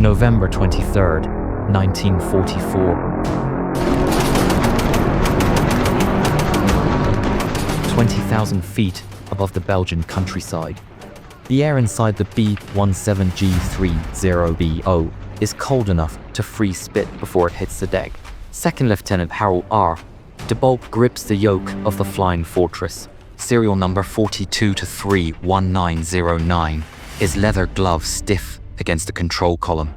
November 23rd, 1944. 20,000 feet above the Belgian countryside. The air inside the B-17G30BO is cold enough to freeze spit before it hits the deck. Second Lieutenant Harold R. De Bolt grips the yoke of the Flying Fortress, serial number 42-3-1909, his leather glove stiff against the control column.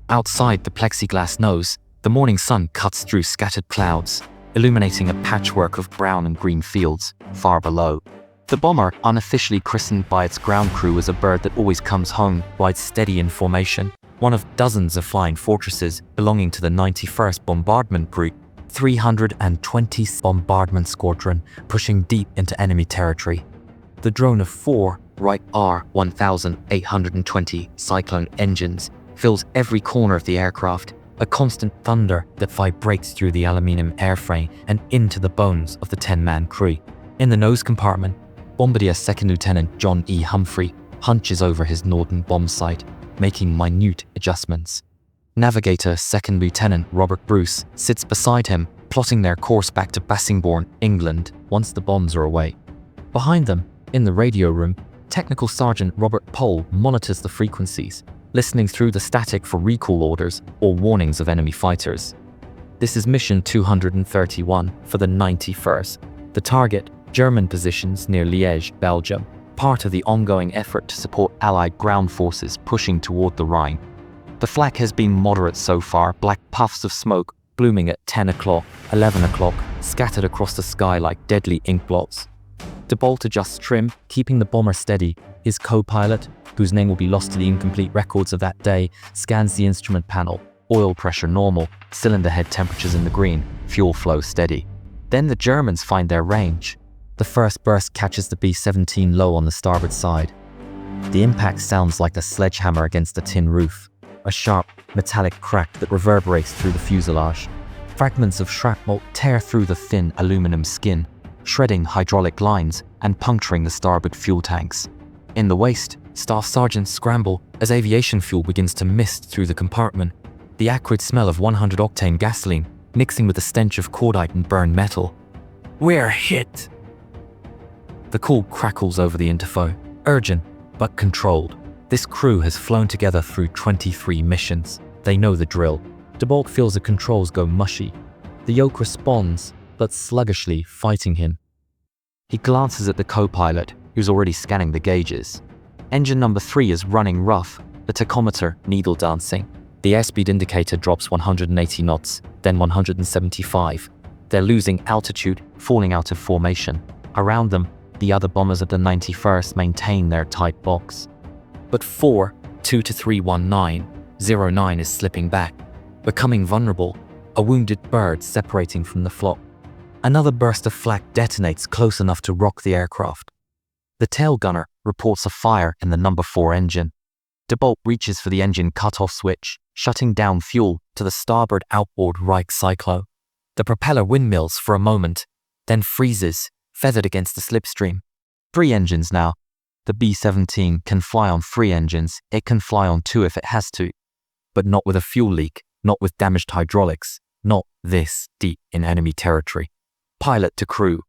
Outside the plexiglass nose, the morning sun cuts through scattered clouds, illuminating a patchwork of brown and green fields far below. The bomber, unofficially christened by its ground crew as a bird that always comes home, rides steady in formation, one of dozens of flying fortresses belonging to the 91st Bombardment Group, 320th Bombardment Squadron, pushing deep into enemy territory. The drone of 4 Wright R-1820 Cyclone engines fills every corner of the aircraft, a constant thunder that vibrates through the aluminum airframe and into the bones of the 10-man crew. In the nose compartment, Bombardier Second Lieutenant John E. Humphrey hunches over his Norden bomb sight, making minute adjustments. Navigator Second Lieutenant Robert Bruce sits beside him, plotting their course back to Bassingbourn, England, once the bombs are away. Behind them, in the radio room, Technical Sergeant Robert Pohl monitors the frequencies, listening through the static for recall orders or warnings of enemy fighters. This is mission 231 for the 91st. The target, German positions near Liège, Belgium, part of the ongoing effort to support Allied ground forces pushing toward the Rhine. The flak has been moderate so far, black puffs of smoke blooming at 10 o'clock, 11 o'clock, scattered across the sky like deadly ink blots. De Bolt adjusts trim, keeping the bomber steady. His co-pilot, whose name will be lost to the incomplete records of that day, scans the instrument panel. Oil pressure normal, cylinder head temperatures in the green, fuel flow steady. Then the Germans find their range. The first burst catches the B-17 low on the starboard side. The impact sounds like a sledgehammer against a tin roof, a sharp, metallic crack that reverberates through the fuselage. Fragments of shrapnel tear through the thin aluminum skin, shredding hydraulic lines and puncturing the starboard fuel tanks. In the waist, staff sergeants scramble as aviation fuel begins to mist through the compartment, the acrid smell of 100-octane gasoline mixing with the stench of cordite and burned metal. "We're hit!" The call crackles over the interphone, urgent but controlled. This crew has flown together through 23 missions. They know the drill. De Bolt feels the controls go mushy. The yoke responds, but sluggishly, fighting him. He glances at the co-pilot, who's already scanning the gauges. Engine number 3 is running rough, the tachometer needle dancing. The airspeed indicator drops 180 knots, then 175. They're losing altitude, falling out of formation. Around them, the other bombers of the 91st maintain their tight box. But 4-2-3-19-09 is slipping back, becoming vulnerable, a wounded bird separating from the flock. Another burst of flak detonates close enough to rock the aircraft. The tail gunner reports a fire in the number 4 engine. De Bolt reaches for the engine cut-off switch, shutting down fuel to the starboard outboard Reich Cyclo. The propeller windmills for a moment, then freezes, feathered against the slipstream. 3 engines now. The B-17 can fly on 3 engines. It can fly on 2 if it has to. But not with a fuel leak, not with damaged hydraulics, not this deep in enemy territory. Pilot to crew.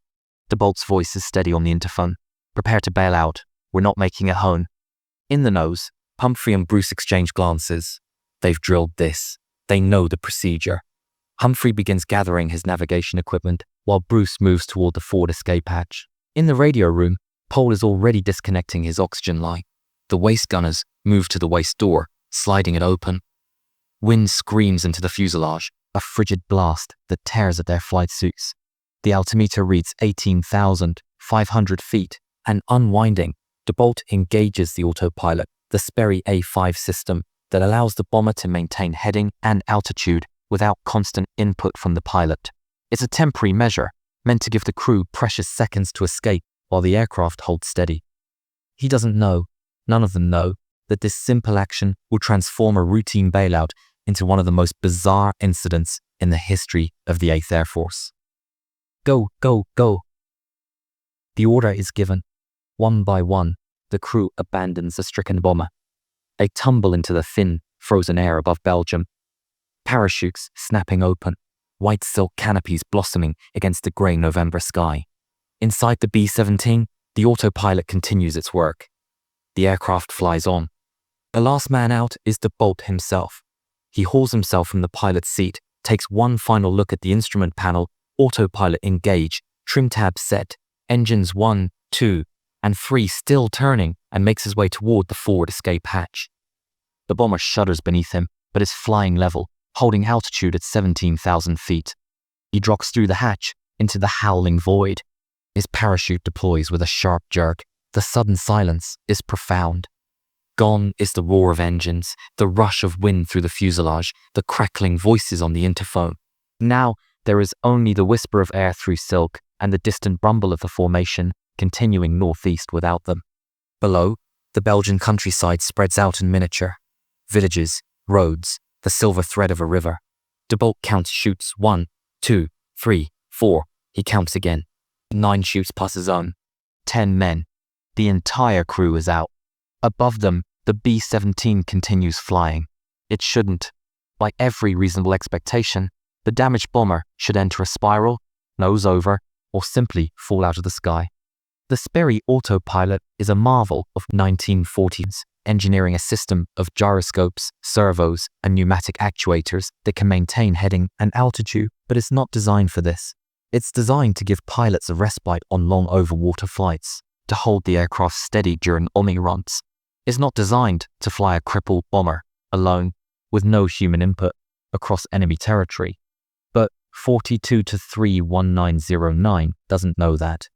De Bolt's voice is steady on the interphone. Prepare to bail out. We're not making it home. In the nose, Humphrey and Bruce exchange glances. They've drilled this. They know the procedure. Humphrey begins gathering his navigation equipment, while Bruce moves toward the forward escape hatch. In the radio room, Pohl is already disconnecting his oxygen line. The waist gunners move to the waist door, sliding it open. Wind screams into the fuselage, a frigid blast that tears at their flight suits. The altimeter reads 18,500 feet, and unwinding, De Bolt engages the autopilot, the Sperry A5 system that allows the bomber to maintain heading and altitude without constant input from the pilot. It's a temporary measure, meant to give the crew precious seconds to escape while the aircraft holds steady. He doesn't know, none of them know, that this simple action will transform a routine bailout into one of the most bizarre incidents in the history of the 8th Air Force. Go, go, go. The order is given. One by one, the crew abandons the stricken bomber. They tumble into the thin, frozen air above Belgium. Parachutes snapping open, white silk canopies blossoming against the grey November sky. Inside the B-17, the autopilot continues its work. The aircraft flies on. The last man out is the Bolt himself. He hauls himself from the pilot's seat, takes one final look at the instrument panel, autopilot engage, trim tab set, engines 1, 2, and 3 still turning, and makes his way toward the forward escape hatch. The bomber shudders beneath him, but is flying level, holding altitude at 17,000 feet. He drops through the hatch into the howling void. His parachute deploys with a sharp jerk. The sudden silence is profound. Gone is the roar of engines, the rush of wind through the fuselage, the crackling voices on the interphone. Now there is only the whisper of air through silk and the distant rumble of the formation continuing northeast without them. Below, the Belgian countryside spreads out in miniature. Villages, roads, the silver thread of a river. De Bolt counts shoots 1, 2, 3, 4. He counts again. 9 shoots past his own. 10 men. The entire crew is out. Above them, the B-17 continues flying. It shouldn't. By every reasonable expectation, the damaged bomber should enter a spiral, nose over, or simply fall out of the sky. The Sperry autopilot is a marvel of 1940s, engineering a system of gyroscopes, servos, and pneumatic actuators that can maintain heading and altitude, but it's not designed for this. It's designed to give pilots a respite on long overwater flights, to hold the aircraft steady during omni runs. It's not designed to fly a crippled bomber, alone, with no human input, across enemy territory. But 42 to 31909 doesn't know that.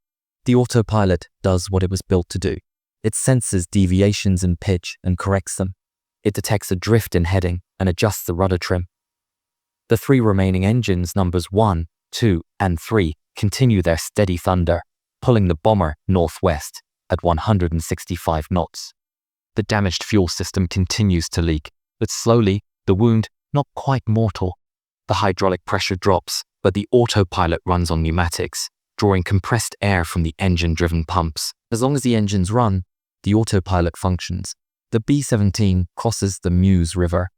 The autopilot does what it was built to do. It senses deviations in pitch and corrects them. It detects a drift in heading and adjusts the rudder trim. The 3 remaining engines, numbers 1, 2, and 3, continue their steady thunder, pulling the bomber northwest at 165 knots. The damaged fuel system continues to leak, but slowly, the wound not quite mortal. The hydraulic pressure drops, but the autopilot runs on pneumatics, drawing compressed air from the engine-driven pumps. As long as the engines run, the autopilot functions. The B-17 crosses the Meuse River.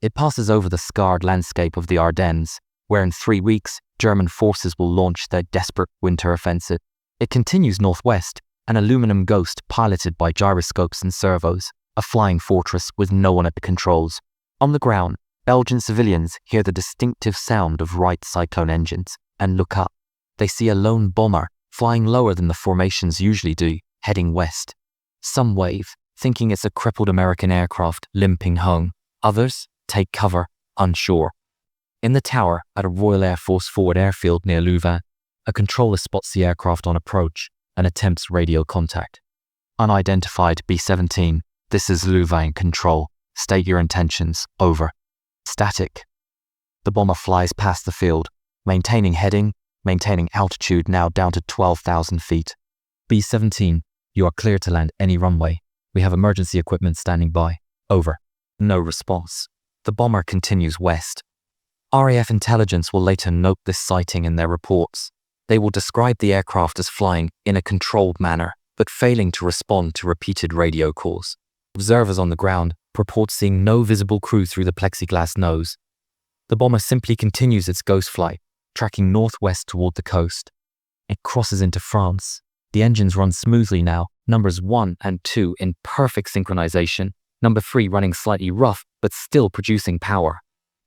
It passes over the scarred landscape of the Ardennes, where in 3 weeks, German forces will launch their desperate winter offensive. It continues northwest, an aluminum ghost piloted by gyroscopes and servos, a flying fortress with no one at the controls. On the ground, Belgian civilians hear the distinctive sound of Wright Cyclone engines and look up. They see a lone bomber flying lower than the formations usually do, heading west. Some wave, thinking it's a crippled American aircraft limping home. Others take cover, unsure. In the tower at a Royal Air Force forward airfield near Louvain, a controller spots the aircraft on approach and attempts radio contact. Unidentified B-17, this is Louvain control. State your intentions, over. Static. The bomber flies past the field, maintaining heading, maintaining altitude now down to 12,000 feet. B-17, you are clear to land any runway. We have emergency equipment standing by. Over. No response. The bomber continues west. RAF intelligence will later note this sighting in their reports. They will describe the aircraft as flying in a controlled manner, but failing to respond to repeated radio calls. Observers on the ground report seeing no visible crew through the plexiglass nose. The bomber simply continues its ghost flight, tracking northwest toward the coast. It crosses into France. The engines run smoothly now, numbers 1 and 2 in perfect synchronization, number 3 running slightly rough but still producing power.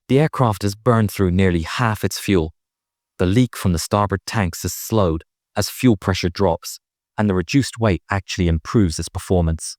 The aircraft has burned through nearly half its fuel. The leak from the starboard tanks is slowed as fuel pressure drops, and the reduced weight actually improves its performance.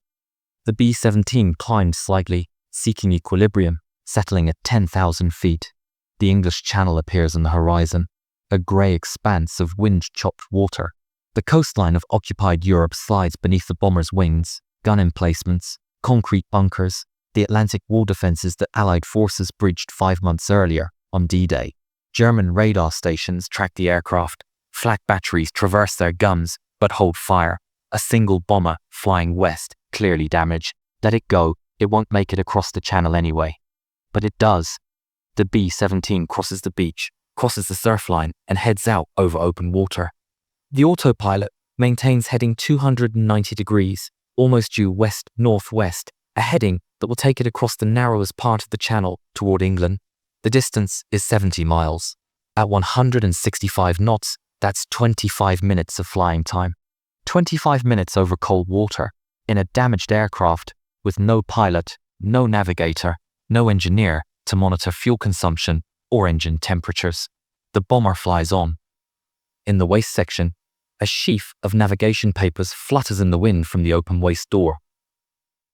The B-17 climbed slightly, seeking equilibrium, settling at 10,000 feet. The English Channel appears on the horizon, a grey expanse of wind-chopped water. The coastline of occupied Europe slides beneath the bomber's wings, gun emplacements, concrete bunkers, the Atlantic wall defenses that Allied forces breached 5 months earlier on D-Day. German radar stations track the aircraft. Flak batteries traverse their guns but hold fire. A single bomber flying west, clearly damaged. Let it go, it won't make it across the channel anyway. But it does. The B-17 crosses the beach, crosses the surf line, and heads out over open water. The autopilot maintains heading 290 degrees, almost due west-northwest, a heading that will take it across the narrowest part of the channel toward England. The distance is 70 miles. At 165 knots, that's 25 minutes of flying time. 25 minutes over cold water, in a damaged aircraft, with no pilot, no navigator, no engineer to monitor fuel consumption or engine temperatures. The bomber flies on. In the waist section, a sheaf of navigation papers flutters in the wind from the open waist door.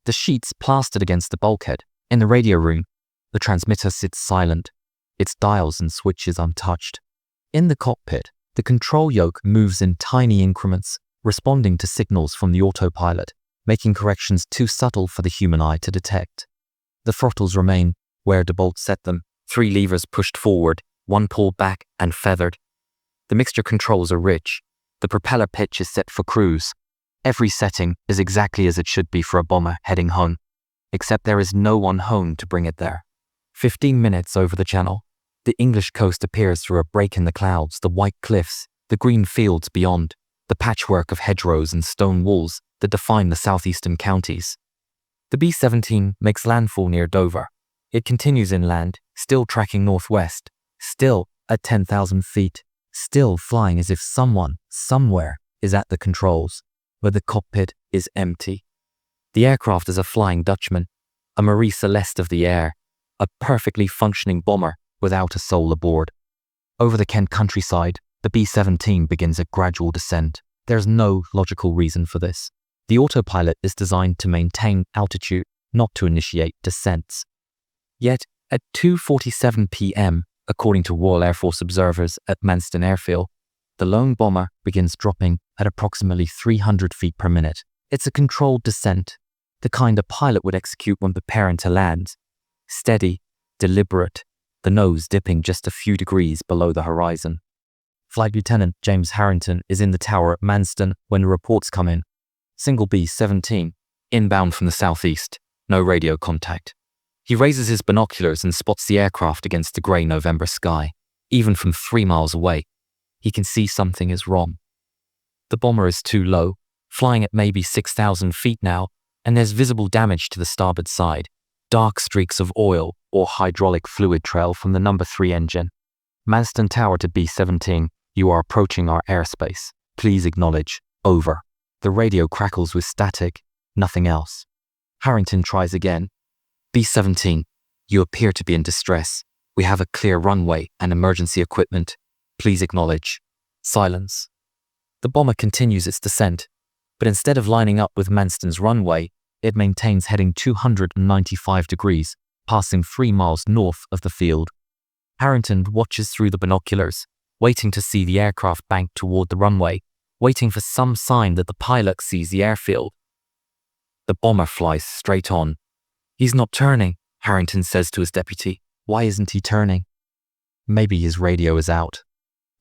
The sheets plastered against the bulkhead. In the radio room, the transmitter sits silent, its dials and switches untouched. In the cockpit, the control yoke moves in tiny increments, responding to signals from the autopilot, making corrections too subtle for the human eye to detect. The throttles remain where DeBolt set them, 3 levers pushed forward, 1 pulled back and feathered. The mixture controls are rich. The propeller pitch is set for cruise. Every setting is exactly as it should be for a bomber heading home, except there is no one home to bring it there. 15 minutes over the channel, the English coast appears through a break in the clouds, the white cliffs, the green fields beyond, the patchwork of hedgerows and stone walls that define the southeastern counties. The B-17 makes landfall near Dover. It continues inland, still tracking northwest, still at 10,000 feet, still flying as if someone, somewhere, is at the controls, but the cockpit is empty. The aircraft is a Flying Dutchman, a Marie Celeste of the air, a perfectly functioning bomber without a soul aboard. Over the Kent countryside, the B-17 begins a gradual descent. There's no logical reason for this. The autopilot is designed to maintain altitude, not to initiate descents. Yet, at 2:47 p.m., according to Royal Air Force observers at Manston Airfield, the lone bomber begins dropping at approximately 300 feet per minute. It's a controlled descent, the kind a pilot would execute when preparing to land. Steady, deliberate, the nose dipping just a few degrees below the horizon. Flight Lieutenant James Harrington is in the tower at Manston when the reports come in. Single B-17, inbound from the southeast, no radio contact. He raises his binoculars and spots the aircraft against the grey November sky. Even from 3 miles away, he can see something is wrong. The bomber is too low, flying at maybe 6,000 feet now, and there's visible damage to the starboard side. Dark streaks of oil or hydraulic fluid trail from the number 3 engine. Manston Tower to B-17, you are approaching our airspace. Please acknowledge. Over. The radio crackles with static, nothing else. Harrington tries again. B-17, you appear to be in distress. We have a clear runway and emergency equipment. Please acknowledge. Silence. The bomber continues its descent, but instead of lining up with Manston's runway, it maintains heading 295 degrees, passing 3 miles north of the field. Harrington watches through the binoculars, waiting to see the aircraft bank toward the runway, waiting for some sign that the pilot sees the airfield. The bomber flies straight on. He's not turning, Harrington says to his deputy. Why isn't he turning? Maybe his radio is out.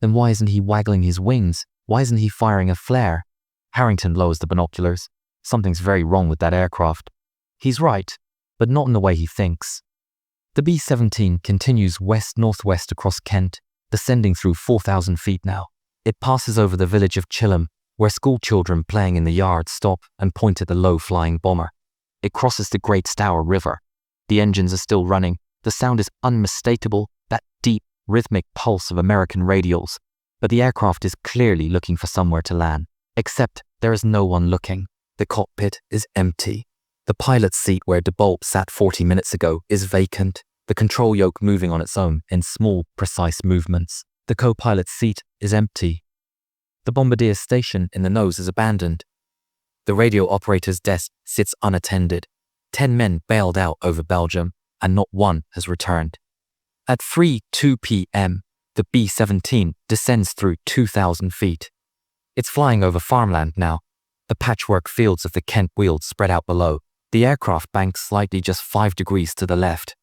Then why isn't he waggling his wings? Why isn't he firing a flare? Harrington lowers the binoculars. Something's very wrong with that aircraft. He's right, but not in the way he thinks. The B-17 continues west-northwest across Kent, descending through 4,000 feet now. It passes over the village of Chilham, where school children playing in the yard stop and point at the low-flying bomber. It crosses the Great Stour River. The engines are still running. The sound is unmistakable, that deep, rhythmic pulse of American radials. But the aircraft is clearly looking for somewhere to land. Except there is no one looking. The cockpit is empty. The pilot's seat where DeBolt sat 40 minutes ago is vacant, the control yoke moving on its own in small, precise movements. The co-pilot's seat is empty. The bombardier's station in the nose is abandoned. The radio operator's desk sits unattended. 10 men bailed out over Belgium, and not one has returned. At 3:02 p.m., the B-17 descends through 2,000 feet. It's flying over farmland now. The patchwork fields of the Kent Weald spread out below. The aircraft banks slightly just 5 degrees to the left.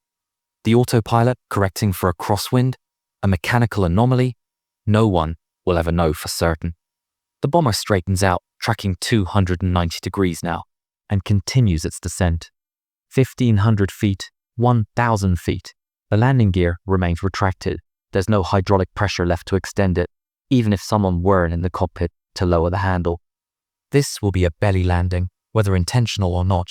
The autopilot correcting for a crosswind, a mechanical anomaly. No one will ever know for certain. The bomber straightens out, tracking 290 degrees now, and continues its descent. 1,500 feet, 1,000 feet. The landing gear remains retracted. There's no hydraulic pressure left to extend it, even if someone were in the cockpit to lower the handle. This will be a belly landing, whether intentional or not.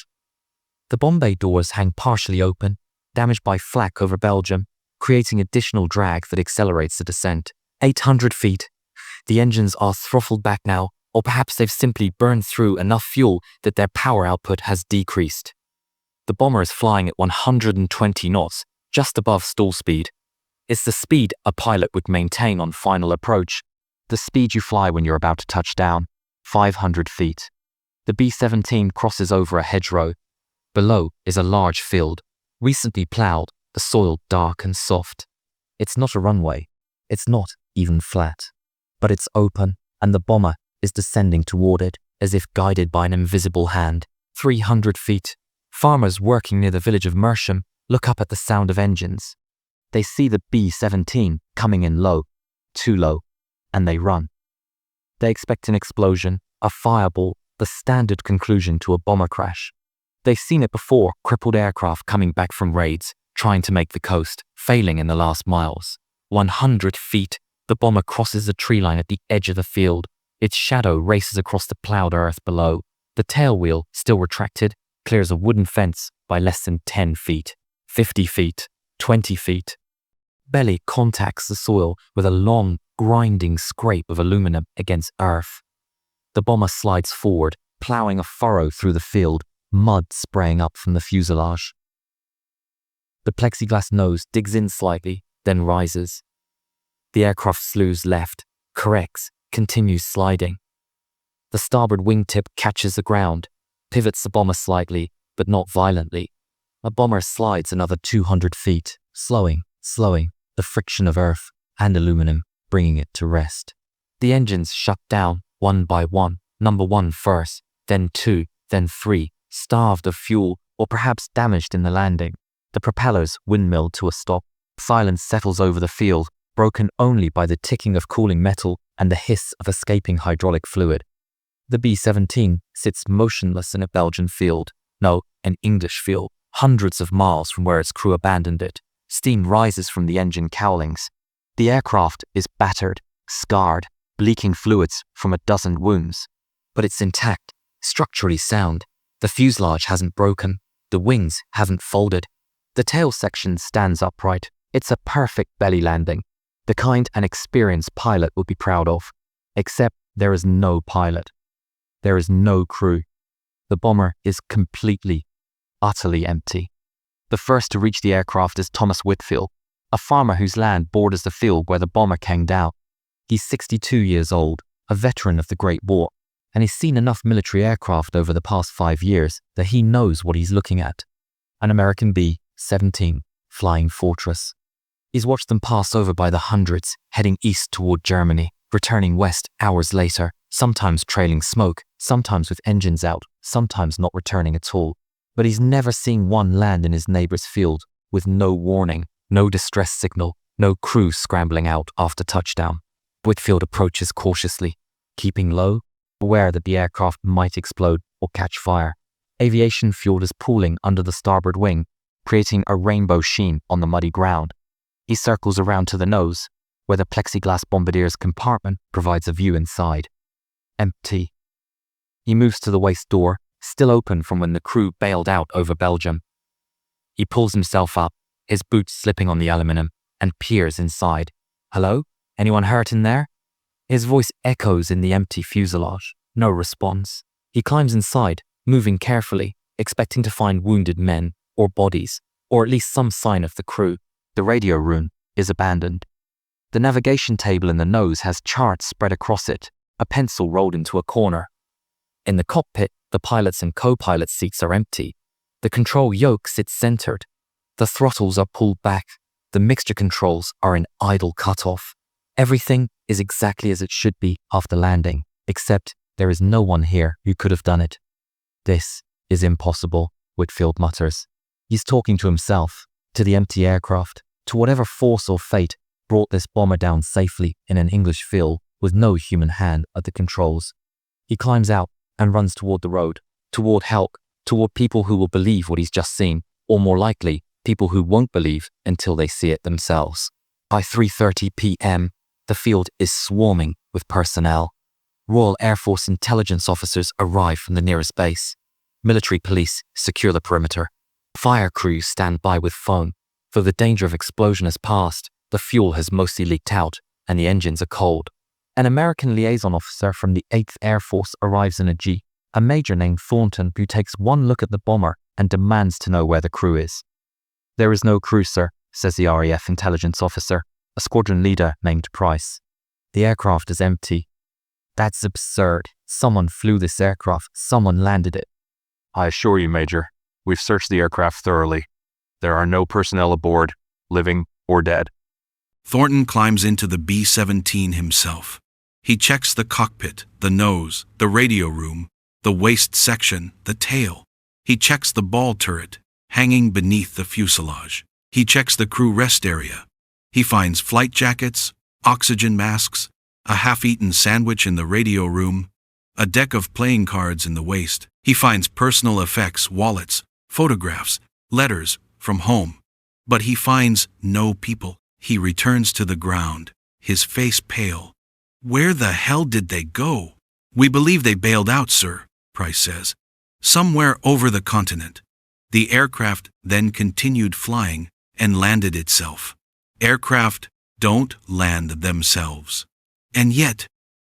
The bomb bay doors hang partially open, damaged by flak over Belgium, creating additional drag that accelerates the descent. 800 feet. The engines are throttled back now, or perhaps they've simply burned through enough fuel that their power output has decreased. The bomber is flying at 120 knots, just above stall speed. It's the speed a pilot would maintain on final approach, the speed you fly when you're about to touch down, 500 feet. The B-17 crosses over a hedgerow. Below is a large field, recently ploughed, the soil dark and soft. It's not a runway. It's not even flat. But it's open, and the bomber is descending toward it, as if guided by an invisible hand. 300 feet. Farmers working near the village of Mersham look up at the sound of engines. They see the B-17 coming in low, too low, and they run. They expect an explosion, a fireball, the standard conclusion to a bomber crash. They've seen it before, crippled aircraft coming back from raids, trying to make the coast, failing in the last miles. 100 feet, the bomber crosses the tree line at the edge of the field. Its shadow races across the ploughed earth below. The tail wheel, still retracted, clears a wooden fence by less than 10 feet. 50 feet, 20 feet. Belly contacts the soil with a long, grinding scrape of aluminum against earth. The bomber slides forward, ploughing a furrow through the field, mud spraying up from the fuselage. The plexiglass nose digs in slightly, then rises. The aircraft slews left, corrects, continues sliding. The starboard wingtip catches the ground, pivots the bomber slightly, but not violently. A bomber slides another 200 feet, slowing, the friction of earth and aluminum, bringing it to rest. The engines shut down, one by one, number 1 first, then 2, then 3, starved of fuel or perhaps damaged in the landing. The propellers windmill to a stop. Silence settles over the field, broken only by the ticking of cooling metal and the hiss of escaping hydraulic fluid. The B-17 sits motionless in a Belgian field. No, an English field, hundreds of miles from where its crew abandoned it. Steam rises from the engine cowlings. The aircraft is battered, scarred, leaking fluids from a dozen wounds. But it's intact, structurally sound. The fuselage hasn't broken. The wings haven't folded. The tail section stands upright. It's a perfect belly landing, the kind an experienced pilot would be proud of. Except there is no pilot. There is no crew. The bomber is completely, utterly empty. The first to reach the aircraft is Thomas Whitfield, a farmer whose land borders the field where the bomber came down. He's 62 years old, a veteran of the Great War, and he's seen enough military aircraft over the past 5 years that he knows what he's looking at. An American B-17 Flying Fortress. He's watched them pass over by the hundreds, heading east toward Germany, returning west hours later, sometimes trailing smoke, sometimes with engines out, sometimes not returning at all. But he's never seen one land in his neighbor's field, with no warning, no distress signal, no crew scrambling out after touchdown. Whitfield approaches cautiously, keeping low, aware that the aircraft might explode or catch fire. Aviation fuel is pooling under the starboard wing, creating a rainbow sheen on the muddy ground. He circles around to the nose, where the plexiglass bombardier's compartment provides a view inside. Empty. He moves to the waist door, still open from when the crew bailed out over Belgium. He pulls himself up, his boots slipping on the aluminum, and peers inside. Hello? Anyone hurt in there? His voice echoes in the empty fuselage. No response. He climbs inside, moving carefully, expecting to find wounded men, or bodies, or at least some sign of the crew. The radio room is abandoned. The navigation table in the nose has charts spread across it, a pencil rolled into a corner. In the cockpit, the pilot's and co-pilot seats are empty. The control yoke sits centered. The throttles are pulled back. The mixture controls are in idle cutoff. Everything is exactly as it should be after landing, except there is no one here who could have done it. This is impossible, Whitfield mutters. He's talking to himself, to the empty aircraft, to whatever force or fate brought this bomber down safely in an English field with no human hand at the controls. He climbs out and runs toward the road, toward help, toward people who will believe what he's just seen, or more likely, people who won't believe until they see it themselves. By 3:30 p.m., the field is swarming with personnel. Royal Air Force intelligence officers arrive from the nearest base. Military police secure the perimeter. Fire crews stand by with foam. Though the danger of explosion has passed, the fuel has mostly leaked out, and the engines are cold. An American liaison officer from the 8th Air Force arrives in a jeep, a major named Thornton, who takes one look at the bomber and demands to know where the crew is. "There is no crew, sir," says the RAF intelligence officer, a squadron leader named Price. "The aircraft is empty." "That's absurd. Someone flew this aircraft. Someone landed it." "I assure you, Major, we've searched the aircraft thoroughly. There are no personnel aboard, living or dead." Thornton climbs into the B-17 himself. He checks the cockpit, the nose, the radio room, the waist section, the tail. He checks the ball turret, hanging beneath the fuselage. He checks the crew rest area. He finds flight jackets, oxygen masks, a half-eaten sandwich in the radio room, a deck of playing cards in the waist. He finds personal effects, wallets, photographs, letters from home. But he finds no people. He returns to the ground, his face pale. "Where the hell did they go?" "We believe they bailed out, sir," Price says. "Somewhere over the continent." The aircraft then continued flying and landed itself. Aircraft don't land themselves. And yet,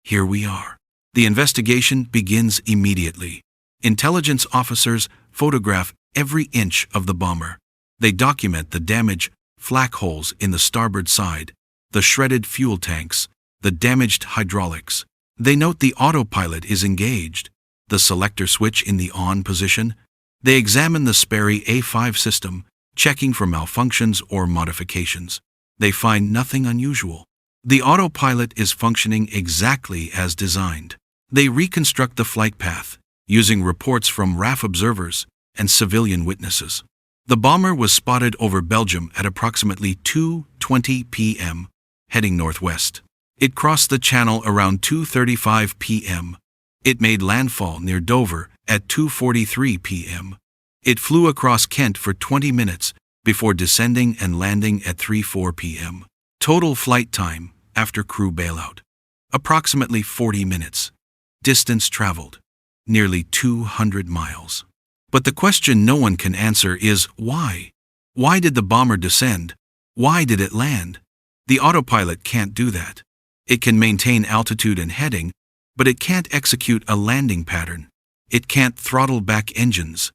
here we are. The investigation begins immediately. Intelligence officers photograph every inch of the bomber. They document the damage, flak holes in the starboard side, the shredded fuel tanks, the damaged hydraulics. They note the autopilot is engaged, the selector switch in the on position. They examine the Sperry A5 system, checking for malfunctions or modifications. They find nothing unusual. The autopilot is functioning exactly as designed. They reconstruct the flight path, using reports from RAF observers and civilian witnesses. The bomber was spotted over Belgium at approximately 2:20 p.m., heading northwest. It crossed the channel around 2:35 p.m. It made landfall near Dover at 2:43 p.m. It flew across Kent for 20 minutes before descending and landing at 3:04 p.m. Total flight time after crew bailout: approximately 40 minutes. Distance traveled: nearly 200 miles. But the question no one can answer is why? Why did the bomber descend? Why did it land? The autopilot can't do that. It can maintain altitude and heading, but it can't execute a landing pattern. It can't throttle back engines.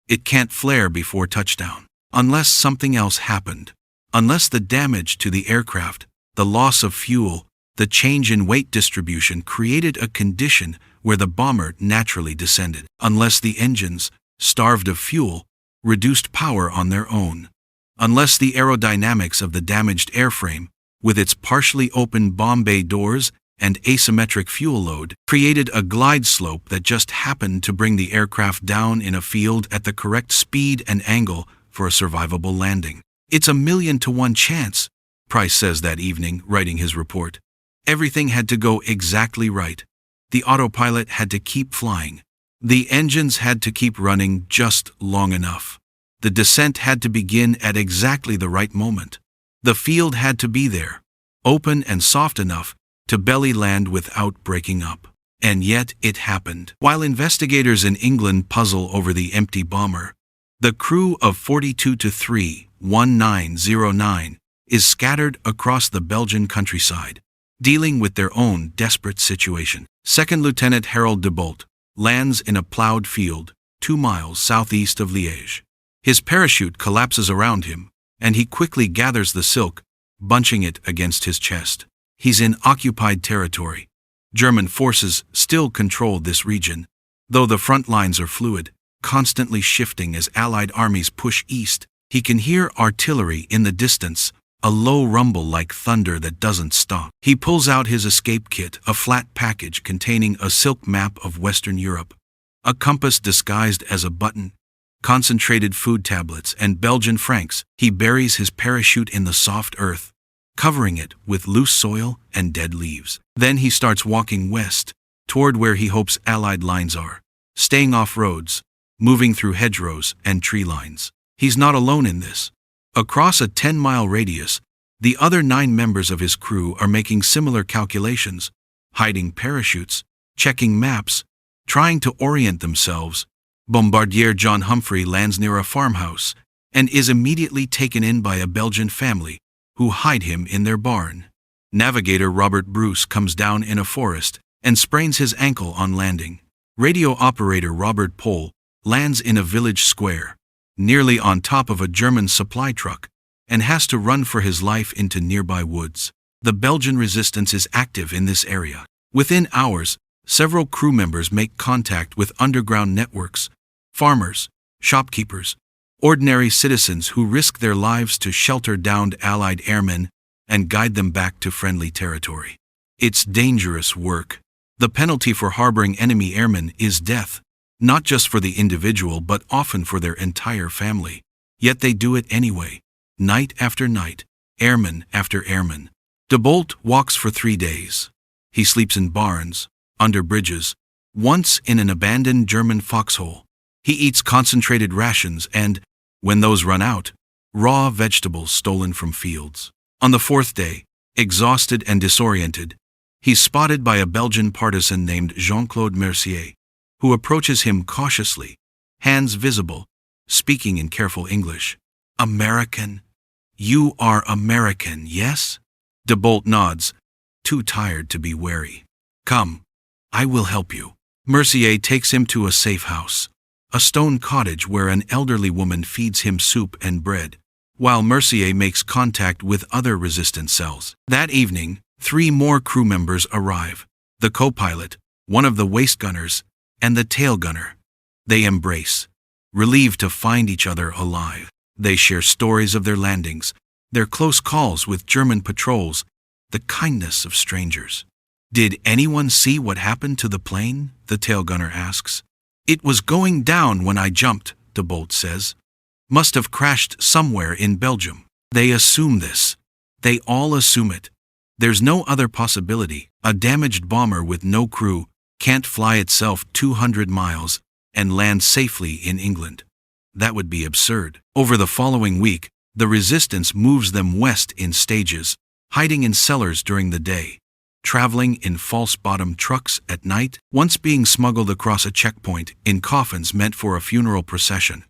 It can't flare before touchdown. Unless something else happened. Unless the damage to the aircraft, the loss of fuel, the change in weight distribution created a condition where the bomber naturally descended. Unless the engines, starved of fuel, reduced power on their own. Unless the aerodynamics of the damaged airframe, with its partially open bomb bay doors and asymmetric fuel load, created a glide slope that just happened to bring the aircraft down in a field at the correct speed and angle for a survivable landing. "It's a 1,000,000 to 1 chance," Price says that evening, writing his report. Everything had to go exactly right. The autopilot had to keep flying. The engines had to keep running just long enough. The descent had to begin at exactly the right moment. The field had to be there, open and soft enough to belly land without breaking up. And yet it happened. While investigators in England puzzle over the empty bomber, the crew of 42-3-1909 is scattered across the Belgian countryside, dealing with their own desperate situation. Second Lieutenant Harold de Bolt lands in a plowed field 2 miles southeast of Liège. His parachute collapses around him, and he quickly gathers the silk, bunching it against his chest. He's in occupied territory. German forces still control this region, though the front lines are fluid, constantly shifting as Allied armies push east. He can hear artillery in the distance, a low rumble like thunder that doesn't stop. He pulls out his escape kit, a flat package containing a silk map of Western Europe, a compass disguised as a button, concentrated food tablets, and Belgian francs. He buries his parachute in the soft earth, covering it with loose soil and dead leaves. Then he starts walking west, toward where he hopes Allied lines are, staying off roads, moving through hedgerows and tree lines. He's not alone in this. Across a 10-mile radius, the other 9 members of his crew are making similar calculations, hiding parachutes, checking maps, trying to orient themselves, Bombardier John Humphrey lands near a farmhouse and is immediately taken in by a Belgian family who hide him in their barn. Navigator Robert Bruce comes down in a forest and sprains his ankle on landing. Radio operator Robert Pohl lands in a village square, nearly on top of a German supply truck, and has to run for his life into nearby woods. The Belgian resistance is active in this area. Within hours, several crew members make contact with underground networks, farmers, shopkeepers, ordinary citizens who risk their lives to shelter downed Allied airmen and guide them back to friendly territory. It's dangerous work. The penalty for harboring enemy airmen is death, not just for the individual but often for their entire family. Yet they do it anyway, night after night, airman after airman. De Bolt walks for 3 days. He sleeps in barns, under bridges, once in an abandoned German foxhole. He eats concentrated rations and, when those run out, raw vegetables stolen from fields. On the 4th day, exhausted and disoriented, he's spotted by a Belgian partisan named Jean-Claude Mercier, who approaches him cautiously, hands visible, speaking in careful English. "American? You are American, yes?" De Bolt nods, too tired to be wary. "Come, I will help you." Mercier takes him to a safe house, a stone cottage where an elderly woman feeds him soup and bread, while Mercier makes contact with other resistance cells. That evening, 3 more crew members arrive: the co-pilot, one of the waist gunners, and the tail gunner. They embrace, relieved to find each other alive. They share stories of their landings, their close calls with German patrols, the kindness of strangers. "Did anyone see what happened to the plane?" the tail gunner asks. "It was going down when I jumped," De Bolt says. "Must have crashed somewhere in Belgium." They assume this. They all assume it. There's no other possibility. A damaged bomber with no crew can't fly itself 200 miles and land safely in England. That would be absurd. Over the following week, the resistance moves them west in stages, hiding in cellars during the day, traveling in false-bottom trucks at night, once being smuggled across a checkpoint in coffins meant for a funeral procession.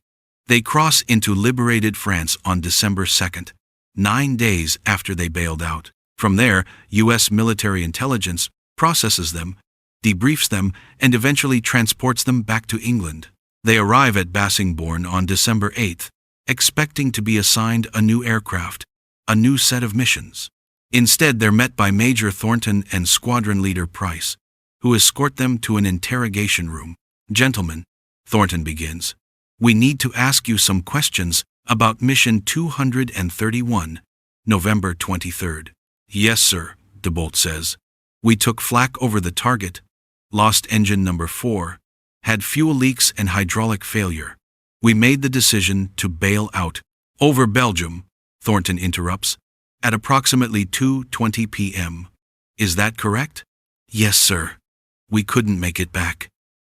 They cross into liberated France on December 2nd, 9 days after they bailed out. From there, U.S. military intelligence processes them, debriefs them, and eventually transports them back to England. They arrive at Bassingbourn on December 8th, expecting to be assigned a new aircraft, a new set of missions. Instead, they're met by Major Thornton and Squadron Leader Price, who escort them to an interrogation room. "Gentlemen," Thornton begins, "we need to ask you some questions about Mission 231, November 23rd. "Yes, sir," De Bolt says. "We took flak over the target, lost engine number 4, had fuel leaks and hydraulic failure. We made the decision to bail out." "Over Belgium," Thornton interrupts, "at approximately 2:20 p.m. Is that correct?" "Yes, sir. We couldn't make it back.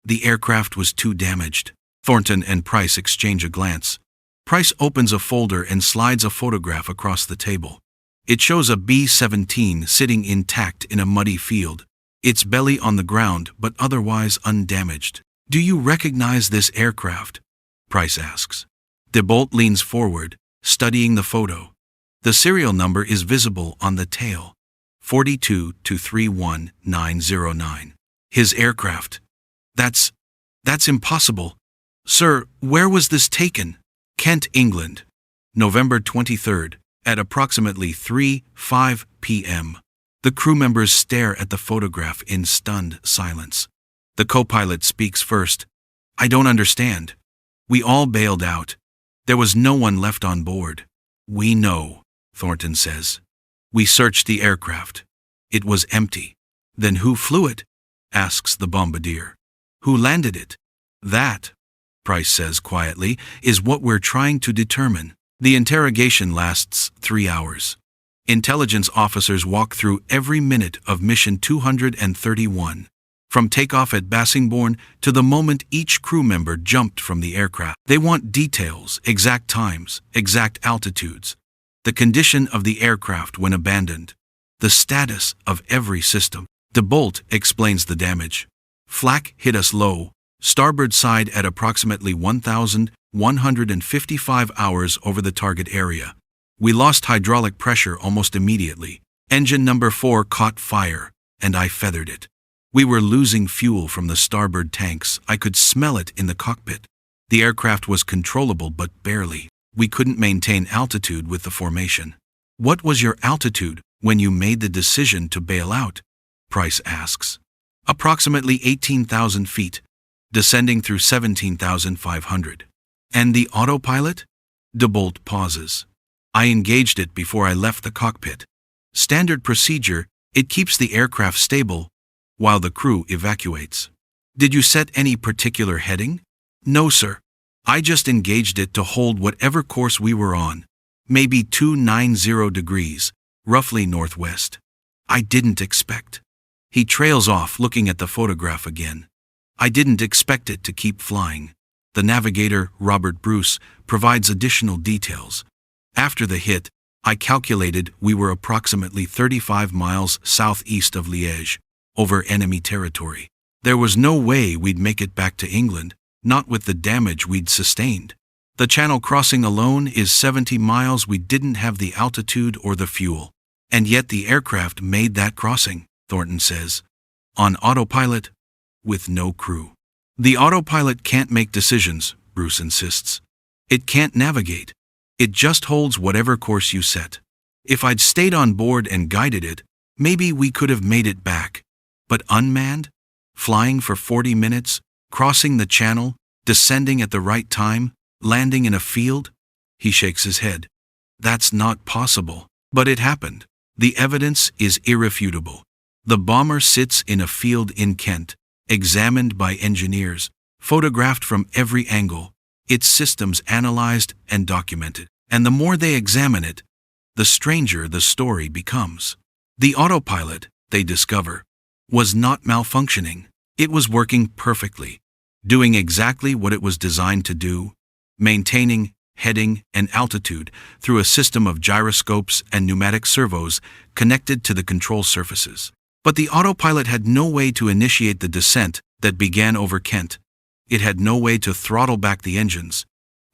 The aircraft was too damaged." Thornton and Price exchange a glance. Price opens a folder and slides a photograph across the table. It shows a B-17 sitting intact in a muddy field, its belly on the ground but otherwise undamaged. "Do you recognize this aircraft?" Price asks. De Bolt leans forward, studying the photo. The serial number is visible on the tail, 42-231909. "His aircraft. That's impossible." "Sir, where was this taken?" "Kent, England, November 23rd, at approximately 3:05 p.m. The crew members stare at the photograph in stunned silence. The co-pilot speaks first. "I don't understand. We all bailed out. There was no one left on board." "We know," Thornton says. "We searched the aircraft. It was empty." "Then who flew it?" asks the bombardier. "Who landed it?" "That," Price says quietly, "is what we're trying to determine." The interrogation lasts 3 hours. Intelligence officers walk through every minute of Mission 231, from takeoff at Bassingbourn to the moment each crew member jumped from the aircraft. They want details, exact times, exact altitudes, the condition of the aircraft when abandoned, the status of every system. De Bolt explains the damage. "Flak hit us low, Starboard side at approximately 1,155 hours over the target area. We lost hydraulic pressure almost immediately. Engine number 4 caught fire, and I feathered it. We were losing fuel from the starboard tanks. I could smell it in the cockpit. The aircraft was controllable, but barely. We couldn't maintain altitude with the formation. What was your altitude when you made the decision to bail out? Price asks. Approximately 18,000 feet, descending through 17,500. And the autopilot? DeBolt pauses. I engaged it before I left the cockpit. Standard procedure, it keeps the aircraft stable while the crew evacuates. Did you set any particular heading? No, sir. I just engaged it to hold whatever course we were on, maybe 290 degrees, roughly northwest. I didn't expect. He trails off, looking at the photograph again. I didn't expect it to keep flying. The navigator, Robert Bruce, provides additional details. After the hit, I calculated we were approximately 35 miles southeast of Liège, over enemy territory. There was no way we'd make it back to England, not with the damage we'd sustained. The channel crossing alone is 70 miles. We didn't have the altitude or the fuel. And yet the aircraft made that crossing, Thornton says. On autopilot, with no crew. The autopilot can't make decisions, Bruce insists. It can't navigate. It just holds whatever course you set. If I'd stayed on board and guided it, maybe we could have made it back. But unmanned? Flying for 40 minutes? Crossing the channel? Descending at the right time? Landing in a field? He shakes his head. That's not possible. But it happened. The evidence is irrefutable. The bomber sits in a field in Kent, examined by engineers, photographed from every angle, its systems analyzed and documented. And the more they examine it, the stranger the story becomes. The autopilot, they discover, was not malfunctioning. It was working perfectly, doing exactly what it was designed to do, maintaining heading and altitude through a system of gyroscopes and pneumatic servos connected to the control surfaces. But the autopilot had no way to initiate the descent that began over Kent. It had no way to throttle back the engines.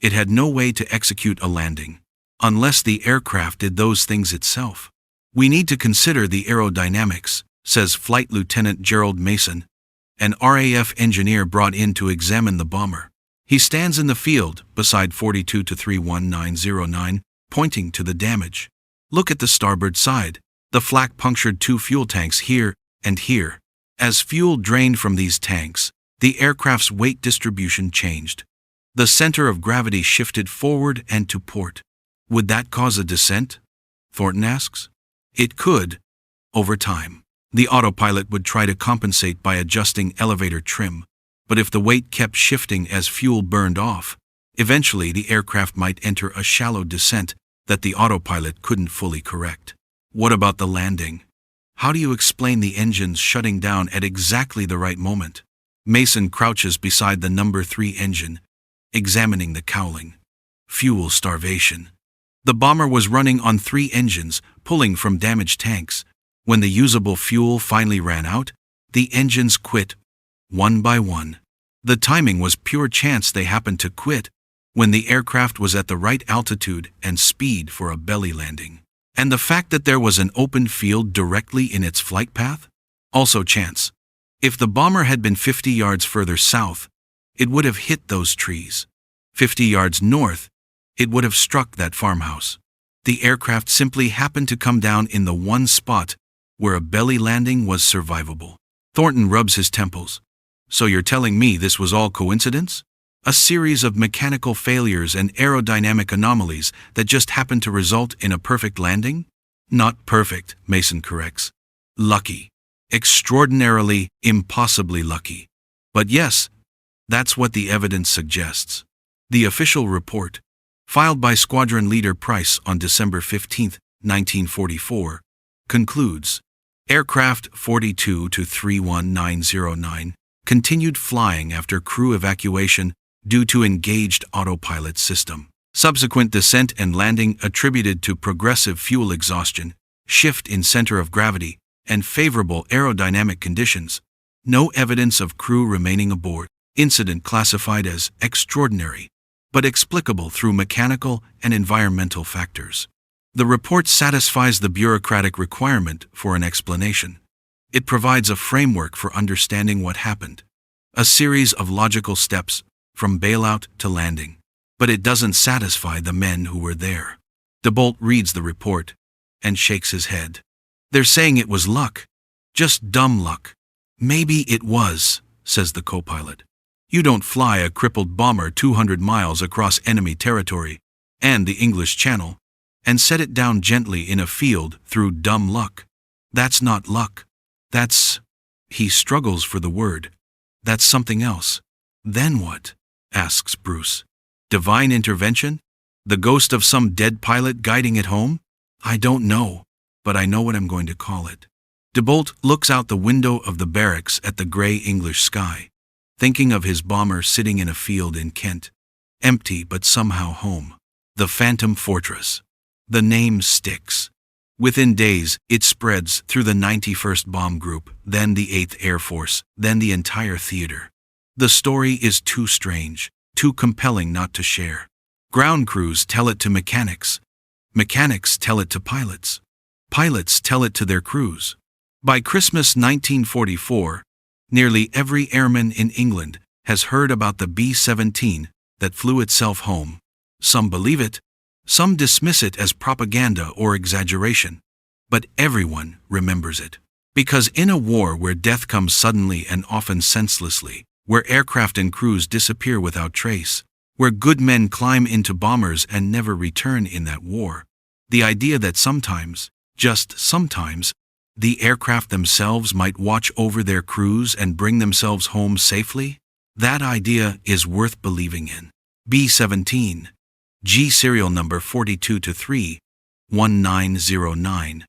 It had no way to execute a landing, unless the aircraft did those things itself. We need to consider the aerodynamics, says Flight Lieutenant Gerald Mason, an RAF engineer brought in to examine the bomber. He stands in the field beside 42 to 31909, pointing to the damage. Look at the starboard side. The flak punctured 2 fuel tanks here and here. As fuel drained from these tanks, the aircraft's weight distribution changed. The center of gravity shifted forward and to port. Would that cause a descent? Thornton asks. It could, over time. The autopilot would try to compensate by adjusting elevator trim, but if the weight kept shifting as fuel burned off, eventually the aircraft might enter a shallow descent that the autopilot couldn't fully correct. What about the landing? How do you explain the engines shutting down at exactly the right moment? Mason crouches beside the number 3 engine, examining the cowling. Fuel starvation. The bomber was running on 3 engines, pulling from damaged tanks. When the usable fuel finally ran out, the engines quit, one by one. The timing was pure chance. They happened to quit when the aircraft was at the right altitude and speed for a belly landing. And the fact that there was an open field directly in its flight path? Also chance. If the bomber had been 50 yards further south, it would have hit those trees. 50 yards north, it would have struck that farmhouse. The aircraft simply happened to come down in the one spot where a belly landing was survivable. Thornton rubs his temples. So you're telling me this was all coincidence? A series of mechanical failures and aerodynamic anomalies that just happened to result in a perfect landing? Not perfect, Mason corrects. Lucky. Extraordinarily, impossibly lucky. But yes, that's what the evidence suggests. The official report, filed by Squadron Leader Price on December 15, 1944, concludes, Aircraft 42 to 31909 continued flying after crew evacuation due to engaged autopilot system. Subsequent descent and landing attributed to progressive fuel exhaustion, shift in center of gravity, and favorable aerodynamic conditions. No evidence of crew remaining aboard. Incident classified as extraordinary, but explicable through mechanical and environmental factors. The report satisfies the bureaucratic requirement for an explanation. It provides a framework for understanding what happened, a series of logical steps from bailout to landing. But it doesn't satisfy the men who were there. DeBolt reads the report and shakes his head. They're saying it was luck. Just dumb luck. Maybe it was, says the co-pilot. You don't fly a crippled bomber 200 miles across enemy territory and the English Channel and set it down gently in a field through dumb luck. That's not luck. That's... He struggles for the word. That's something else. Then what? Asks Bruce. Divine intervention? The ghost of some dead pilot guiding it home? I don't know, but I know what I'm going to call it. DeBolt looks out the window of the barracks at the gray English sky, thinking of his bomber sitting in a field in Kent, empty but somehow home. The Phantom Fortress. The name sticks. Within days, it spreads through the 91st Bomb Group, then the 8th Air Force, then the entire theater. The story is too strange, too compelling not to share. Ground crews tell it to mechanics. Mechanics tell it to pilots. Pilots tell it to their crews. By Christmas 1944, nearly every airman in England has heard about the B-17 that flew itself home. Some believe it, some dismiss it as propaganda or exaggeration, but everyone remembers it. Because in a war where death comes suddenly and often senselessly, where aircraft and crews disappear without trace, where good men climb into bombers and never return in that war, the idea that sometimes, just sometimes, the aircraft themselves might watch over their crews and bring themselves home safely, that idea is worth believing in. B-17, G serial number 42-3-1909,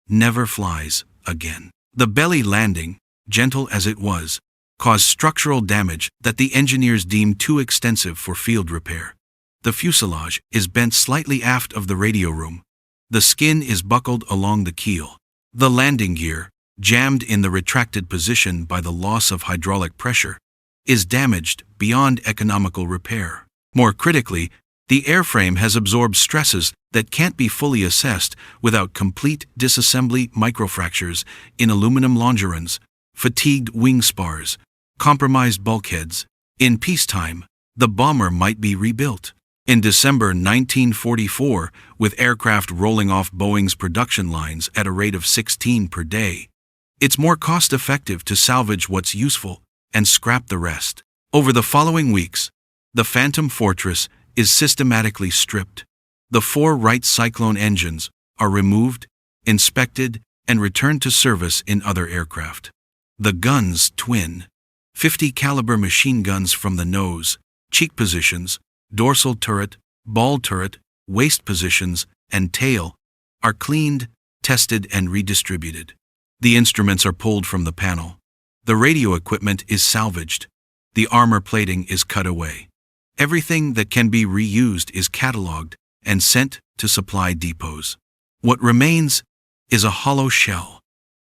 never flies again. The belly landing, gentle as it was, caused structural damage that the engineers deemed too extensive for field repair. The fuselage is bent slightly aft of the radio room. The skin is buckled along the keel. The landing gear, jammed in the retracted position by the loss of hydraulic pressure, is damaged beyond economical repair. More critically, the airframe has absorbed stresses that can't be fully assessed without complete disassembly microfractures in aluminum longerons, fatigued wing spars, compromised bulkheads. In peacetime, the bomber might be rebuilt. In December 1944, with aircraft rolling off Boeing's production lines at a rate of 16 per day, it's more cost-effective to salvage what's useful and scrap the rest. Over the following weeks, the Phantom Fortress is systematically stripped. The 4 Wright Cyclone engines are removed, inspected, and returned to service in other aircraft. The guns, twin 50 caliber machine guns from the nose, cheek positions, dorsal turret, ball turret, waist positions, and tail, are cleaned, tested, and redistributed. The instruments are pulled from the panel. The radio equipment is salvaged. The armor plating is cut away. Everything that can be reused is catalogued and sent to supply depots. What remains is a hollow shell,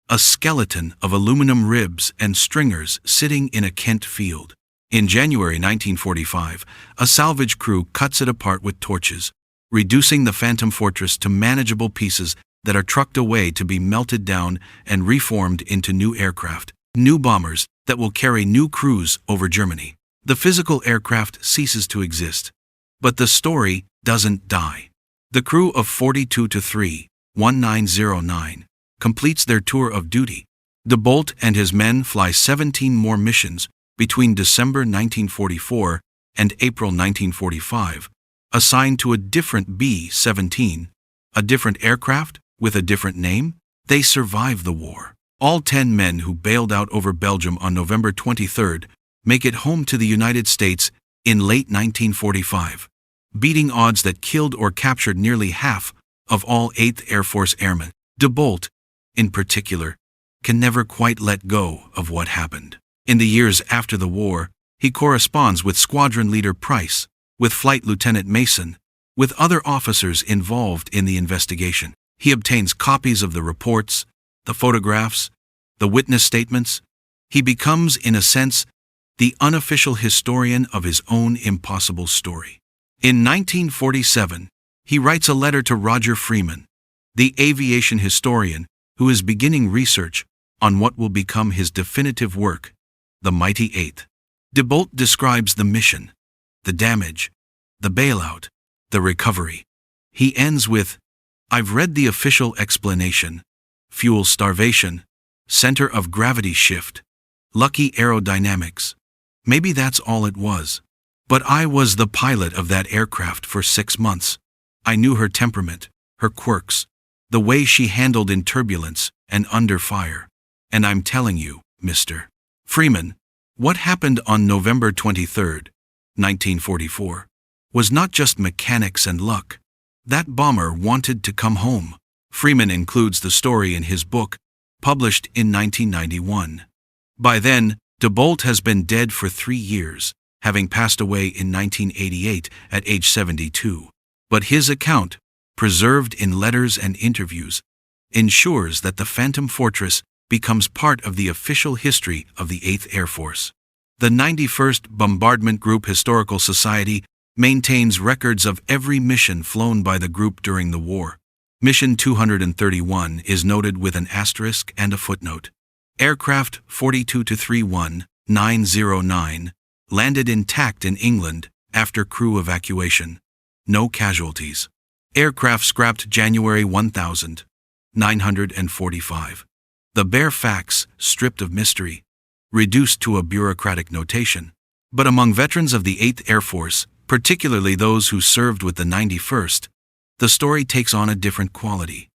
a skeleton of aluminum ribs and stringers sitting in a Kent field. In January 1945, a salvage crew cuts it apart with torches, reducing the Phantom Fortress to manageable pieces that are trucked away to be melted down and reformed into new aircraft, new bombers that will carry new crews over Germany. The physical aircraft ceases to exist, but the story doesn't die. The crew of 42-3-1909 completes their tour of duty. DeBolt and his men fly 17 more missions between December 1944 and April 1945, assigned to a different B-17, a different aircraft with a different name. They survive the war. All 10 men who bailed out over Belgium on November 23rd make it home to the United States in late 1945, beating odds that killed or captured nearly half of all 8th Air Force airmen. DeBolt, in particular, can never quite let go of what happened. In the years after the war, he corresponds with Squadron Leader Price, with Flight Lieutenant Mason, with other officers involved in the investigation. He obtains copies of the reports, the photographs, the witness statements. He becomes, in a sense, the unofficial historian of his own impossible story. In 1947, he writes a letter to Roger Freeman, the aviation historian who is beginning research on what will become his definitive work, the Mighty Eighth. Debolt describes the mission, the damage, the bailout, the recovery. He ends with, "I've read the official explanation. Fuel starvation, center of gravity shift, lucky aerodynamics. Maybe that's all it was. But I was the pilot of that aircraft for 6 months. I knew her temperament, her quirks, the way she handled in turbulence and under fire. And I'm telling you, Mr. Freeman, what happened on November 23, 1944, was not just mechanics and luck. That bomber wanted to come home." Freeman includes the story in his book, published in 1991. By then, Debolt has been dead for 3 years, having passed away in 1988 at age 72. But his account, preserved in letters and interviews, ensures that the Phantom Fortress becomes part of the official history of the 8th Air Force. The 91st Bombardment Group Historical Society maintains records of every mission flown by the group during the war. Mission 231 is noted with an asterisk and a footnote. Aircraft 42-31909 landed intact in England after crew evacuation. No casualties. Aircraft scrapped January 1945. The bare facts, stripped of mystery, reduced to a bureaucratic notation. But among veterans of the 8th Air Force, particularly those who served with the 91st, the story takes on a different quality.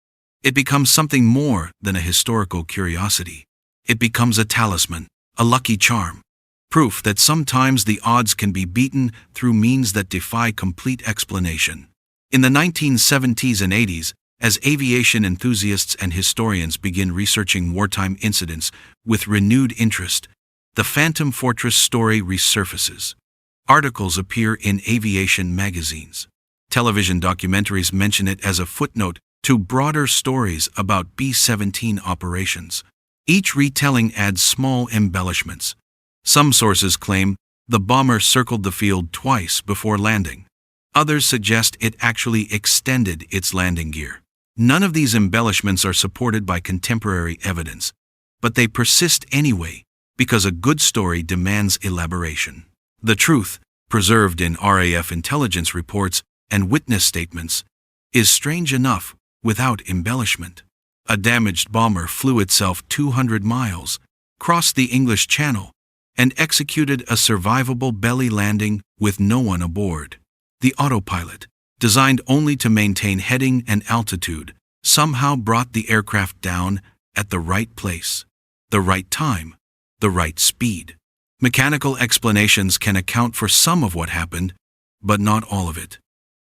It becomes something more than a historical curiosity. It becomes a talisman, a lucky charm, proof that sometimes the odds can be beaten through means that defy complete explanation. In the 1970s and 80s, as aviation enthusiasts and historians begin researching wartime incidents with renewed interest, the Phantom Fortress story resurfaces. Articles appear in aviation magazines. Television documentaries mention it as a footnote to broader stories about B-17 operations. Each retelling adds small embellishments. Some sources claim the bomber circled the field twice before landing. Others suggest it actually extended its landing gear. None of these embellishments are supported by contemporary evidence, but they persist anyway because a good story demands elaboration. The truth, preserved in RAF intelligence reports and witness statements, is strange enough without embellishment. A damaged bomber flew itself 200 miles, crossed the English Channel, and executed a survivable belly landing with no one aboard. The autopilot, designed only to maintain heading and altitude, somehow brought the aircraft down at the right place, the right time, the right speed. Mechanical explanations can account for some of what happened, but not all of it.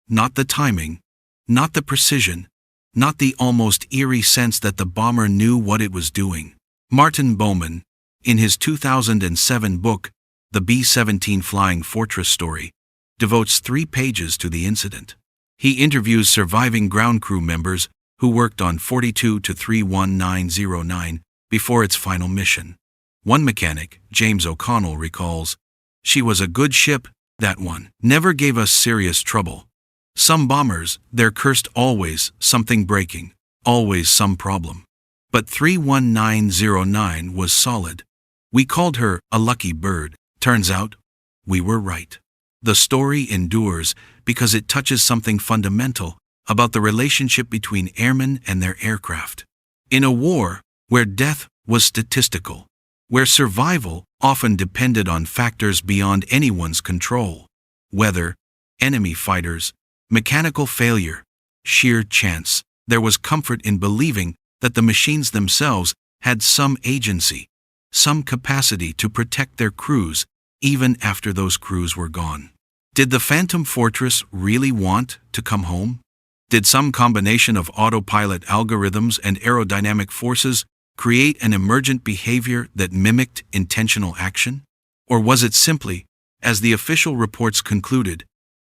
Not the timing, not the precision, not the almost eerie sense that the bomber knew what it was doing. Martin Bowman, in his 2007 book, The B-17 Flying Fortress Story, devotes 3 pages to the incident. He interviews surviving ground crew members who worked on 42-31909 before its final mission. One mechanic, James O'Connell, recalls, "She was a good ship, that one. Never gave us serious trouble. Some bombers, they're cursed always, something breaking, always some problem. But 31909 was solid. We called her a lucky bird. Turns out, we were right." The story endures because it touches something fundamental about the relationship between airmen and their aircraft. In a war where death was statistical, where survival often depended on factors beyond anyone's control, weather, enemy fighters, mechanical failure, sheer chance, there was comfort in believing that the machines themselves had some agency, some capacity to protect their crews even after those crews were gone. Did the Phantom Fortress really want to come home? Did some combination of autopilot algorithms and aerodynamic forces create an emergent behavior that mimicked intentional action? Or was it simply, as the official reports concluded,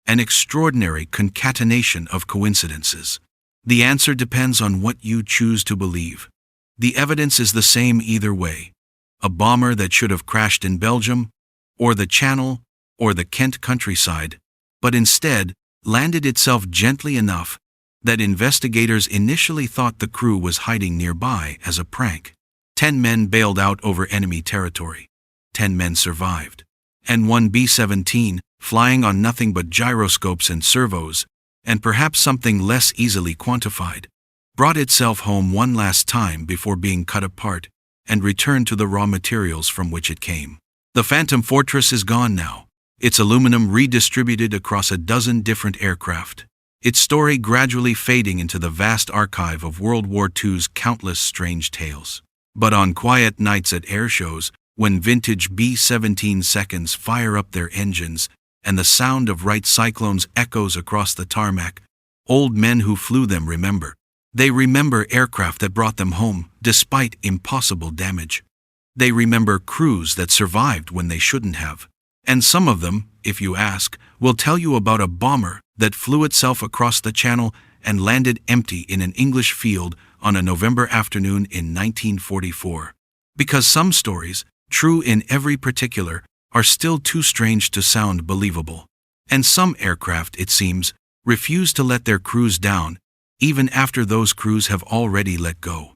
an extraordinary concatenation of coincidences? The answer depends on what you choose to believe. The evidence is the same either way. A bomber that should have crashed in Belgium or the Channel, or the Kent countryside, but instead landed itself gently enough that investigators initially thought the crew was hiding nearby as a prank. 10 men bailed out over enemy territory. 10 men survived. And one B-17, flying on nothing but gyroscopes and servos, and perhaps something less easily quantified, brought itself home one last time before being cut apart and returned to the raw materials from which it came. The Phantom Fortress is gone now, its aluminum redistributed across a dozen different aircraft, its story gradually fading into the vast archive of World War II's countless strange tales. But on quiet nights at air shows, when vintage B-17 seconds fire up their engines and the sound of Wright Cyclones echoes across the tarmac, old men who flew them remember. They remember aircraft that brought them home, despite impossible damage. They remember crews that survived when they shouldn't have. And some of them, if you ask, will tell you about a bomber that flew itself across the Channel and landed empty in an English field on a November afternoon in 1944. Because some stories, true in every particular, are still too strange to sound believable. And some aircraft, it seems, refuse to let their crews down, even after those crews have already let go.